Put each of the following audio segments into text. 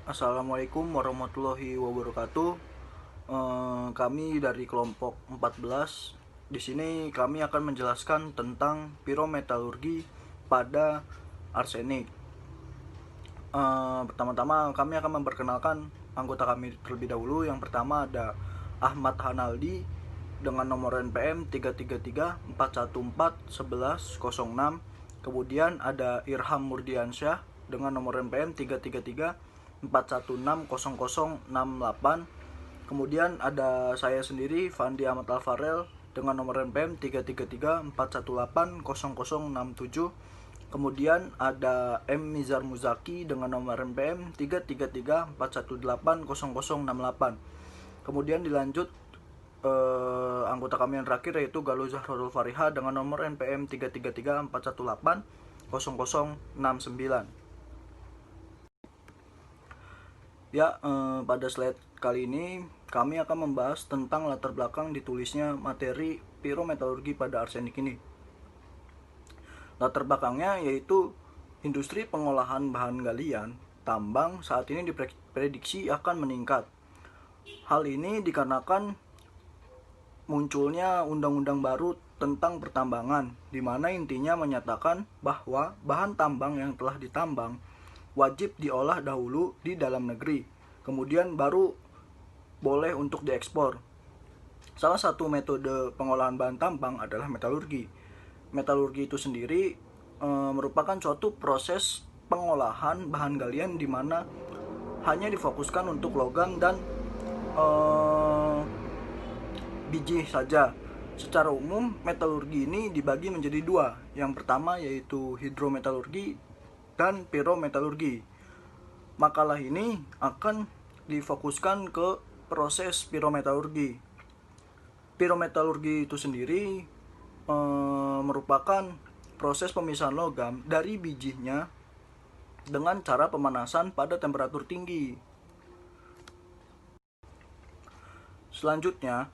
Assalamualaikum warahmatullahi wabarakatuh. Kami dari kelompok 14. Di sini kami akan menjelaskan tentang pirometalurgi pada arsenik. Pertama-tama kami akan memperkenalkan anggota kami terlebih dahulu. Yang pertama ada Ahmad Hanaldi dengan nomor NPM 33341411006. Kemudian ada Irham Murdiansyah dengan nomor NPM 33341616068. Kemudian ada saya sendiri Fandi Ahmad Alfarel dengan nomor NPM 33341180067. Kemudian ada M Mizar Muzaki dengan nomor NPM 33341180068. Kemudian dilanjut anggota kami yang terakhir yaitu Galuh Zahrul Fariha dengan nomor NPM 33341180069. Ya, pada slide kali ini kami akan membahas tentang latar belakang ditulisnya materi pirometalurgi pada arsenik ini. Latar belakangnya yaitu industri pengolahan bahan galian tambang saat ini diprediksi akan meningkat. Hal ini dikarenakan munculnya undang-undang baru tentang pertambangan, di mana intinya menyatakan bahwa bahan tambang yang telah ditambang wajib diolah dahulu di dalam negeri, kemudian baru boleh untuk diekspor. Salah satu metode pengolahan bahan tambang adalah metalurgi. Metalurgi itu sendiri merupakan suatu proses pengolahan bahan galian di mana hanya difokuskan untuk logam dan biji saja. Secara umum, metalurgi ini dibagi menjadi dua. Yang pertama yaitu hidrometalurgi dan pirometalurgi. Makalah ini akan difokuskan ke proses pirometalurgi. Pirometalurgi itu sendiri merupakan proses pemisahan logam dari bijinya dengan cara pemanasan pada temperatur tinggi. Selanjutnya,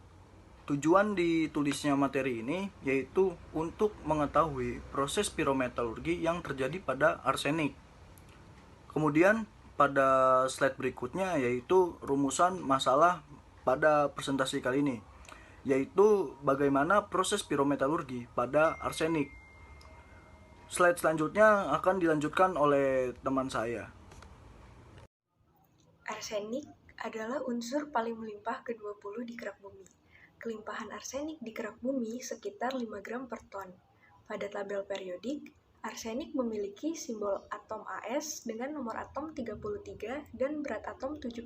tujuan ditulisnya materi ini yaitu untuk mengetahui proses pirometalurgi yang terjadi pada arsenik. Kemudian pada slide berikutnya yaitu rumusan masalah pada presentasi kali ini, yaitu bagaimana proses pirometalurgi pada arsenik. Slide selanjutnya akan dilanjutkan oleh teman saya. Arsenik adalah unsur paling melimpah ke-20 di kerak bumi. Kelimpahan arsenik di kerak bumi sekitar 5 gram per ton. Pada tabel periodik, arsenik memiliki simbol atom As dengan nomor atom 33 dan berat atom 75.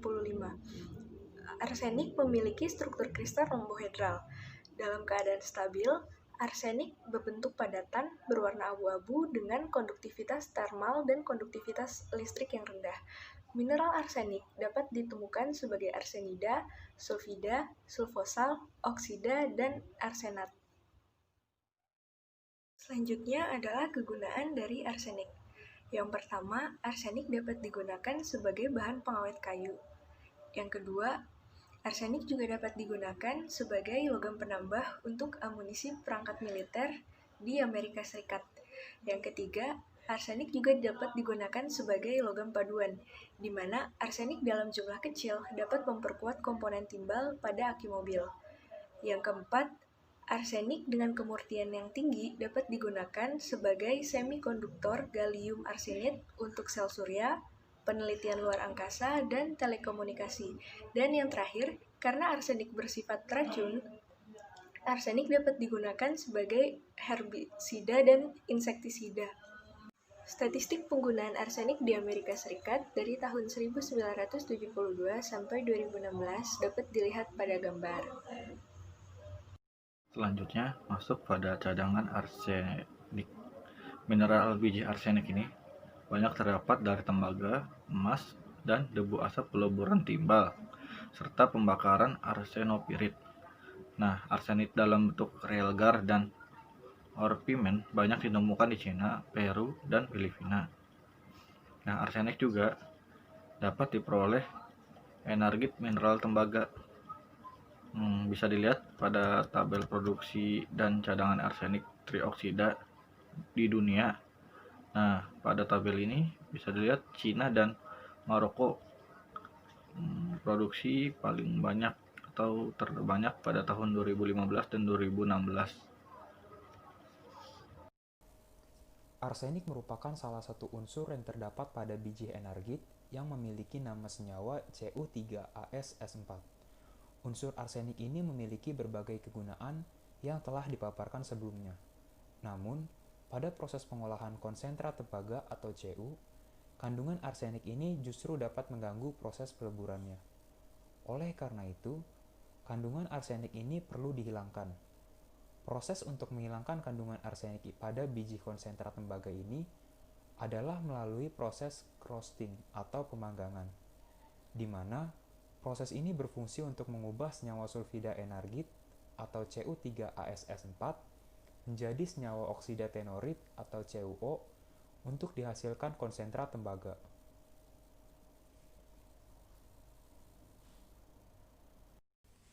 Arsenik memiliki struktur kristal rombohedral. Dalam keadaan stabil, arsenik berbentuk padatan berwarna abu-abu dengan konduktivitas termal dan konduktivitas listrik yang rendah. Mineral arsenik dapat ditemukan sebagai arsenida, sulfida, sulfosal, oksida, dan arsenat. Selanjutnya adalah kegunaan dari arsenik. Yang pertama, arsenik dapat digunakan sebagai bahan pengawet kayu. Yang kedua, arsenik juga dapat digunakan sebagai logam penambah untuk amunisi perangkat militer di Amerika Serikat. Yang ketiga, arsenik juga dapat digunakan sebagai logam paduan, di mana arsenik dalam jumlah kecil dapat memperkuat komponen timbal pada aki mobil. Yang keempat, arsenik dengan kemurnian yang tinggi dapat digunakan sebagai semikonduktor gallium arsenide untuk sel surya, penelitian luar angkasa, dan telekomunikasi. Dan yang terakhir, karena arsenik bersifat racun, arsenik dapat digunakan sebagai herbisida dan insektisida. Statistik penggunaan arsenik di Amerika Serikat dari tahun 1972 sampai 2016 dapat dilihat pada gambar. Selanjutnya, masuk pada cadangan arsenik. Mineral biji arsenik ini banyak terdapat dari tembaga, emas, dan debu asap peleburan timbal, serta pembakaran arsenopirit. Nah, arsenik dalam bentuk realgar dan orpimen banyak ditemukan di Cina, Peru, dan Filipina. Nah, arsenik juga dapat diperoleh energit mineral tembaga. Bisa dilihat pada tabel produksi dan cadangan arsenik trioksida di dunia. Nah, pada tabel ini bisa dilihat Cina dan Maroko produksi paling banyak atau terbanyak pada tahun 2015 dan 2016. Arsenik merupakan salah satu unsur yang terdapat pada biji energit yang memiliki nama senyawa Cu3AsS4. Unsur arsenik ini memiliki berbagai kegunaan yang telah dipaparkan sebelumnya. Namun, pada proses pengolahan konsentrat tembaga atau Cu, kandungan arsenik ini justru dapat mengganggu proses peleburannya. Oleh karena itu, kandungan arsenik ini perlu dihilangkan. Proses untuk menghilangkan kandungan arsenik pada biji konsentrat tembaga ini adalah melalui proses roasting atau pemanggangan, di mana proses ini berfungsi untuk mengubah senyawa sulfida energit atau Cu3AsS4 menjadi senyawa oksida tenorit atau CuO untuk dihasilkan konsentrat tembaga.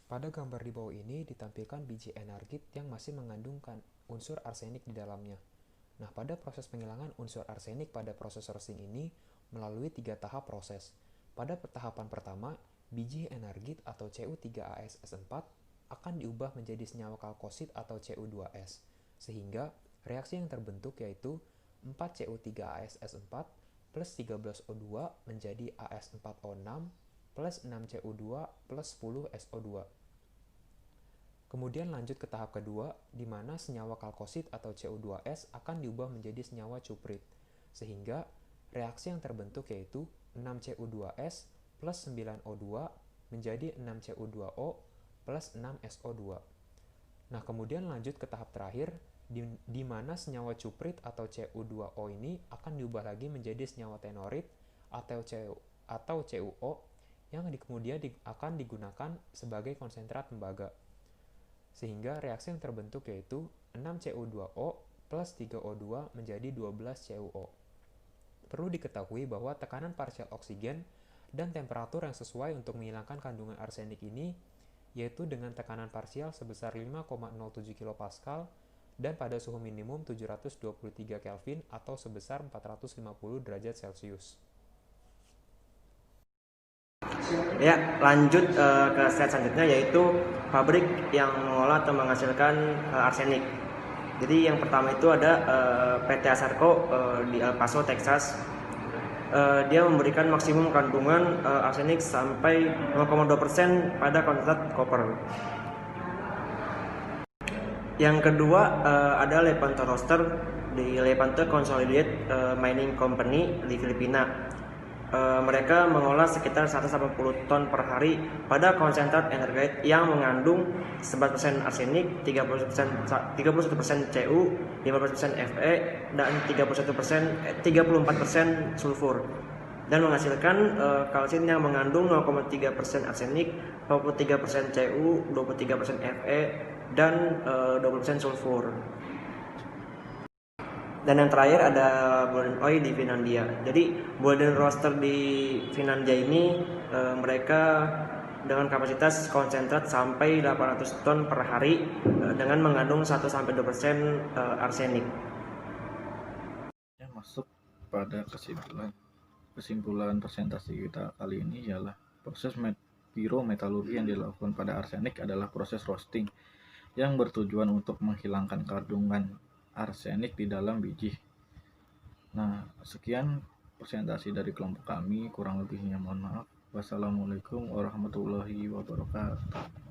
Pada gambar di bawah ini ditampilkan biji energit yang masih mengandung unsur arsenik di dalamnya. Nah, pada proses penghilangan unsur arsenik pada proses roasting ini melalui 3 tahap proses. Pada tahapan pertama, biji energit atau Cu3AsS4 akan diubah menjadi senyawa kalkosit atau Cu2S, sehingga reaksi yang terbentuk yaitu 4Cu3AsS4 plus 13O2 menjadi As4O6 plus 6Cu2 plus 10SO2. Kemudian lanjut ke tahap kedua, di mana senyawa kalkosit atau Cu2S akan diubah menjadi senyawa cuprit, sehingga reaksi yang terbentuk yaitu 6Cu2S plus 9O2 menjadi 6Cu2O plus 6SO2. Nah, kemudian lanjut ke tahap terakhir, di mana senyawa cuprit atau Cu2O ini akan diubah lagi menjadi senyawa tenorit atau CuO yang kemudian akan digunakan sebagai konsentrat tembaga. Sehingga reaksi yang terbentuk yaitu 6Cu2O plus 3O2 menjadi 12CuO. Perlu diketahui bahwa tekanan parsial oksigen dan temperatur yang sesuai untuk menghilangkan kandungan arsenik ini yaitu dengan tekanan parsial sebesar 5,07 kPa dan pada suhu minimum 723 Kelvin atau sebesar 450 derajat Celcius. Ya, lanjut ke slide selanjutnya yaitu pabrik yang mengolah atau menghasilkan arsenik. Jadi yang pertama itu ada PT Asarco di El Paso, Texas. Dia memberikan maksimum kandungan arsenik sampai 0,2% pada konsentrat koper. Yang kedua ada Lepanto Roaster di Lepanto Consolidated Mining Company di Filipina. Mereka mengolah sekitar 180 ton per hari pada konsentrat energit yang mengandung 11% arsenik, 31% Cu, 15% Fe, dan 34% sulfur, dan menghasilkan kalsit yang mengandung 0,3% arsenik, 23% Cu, 23% Fe, dan 20% sulfur. Dan yang terakhir ada Golden Oil di Finlandia. Jadi Golden Roaster di Finlandia ini mereka dengan kapasitas konsentrat sampai 800 ton per hari dengan mengandung 1-2% arsenik. Masuk pada kesimpulan presentasi kita kali ini ialah proses pirometalurgi yang dilakukan pada arsenik adalah proses roasting yang bertujuan untuk menghilangkan kandungan arsenik di dalam biji. Nah, sekian presentasi dari kelompok kami, kurang lebihnya mohon maaf. Wassalamualaikum warahmatullahi wabarakatuh.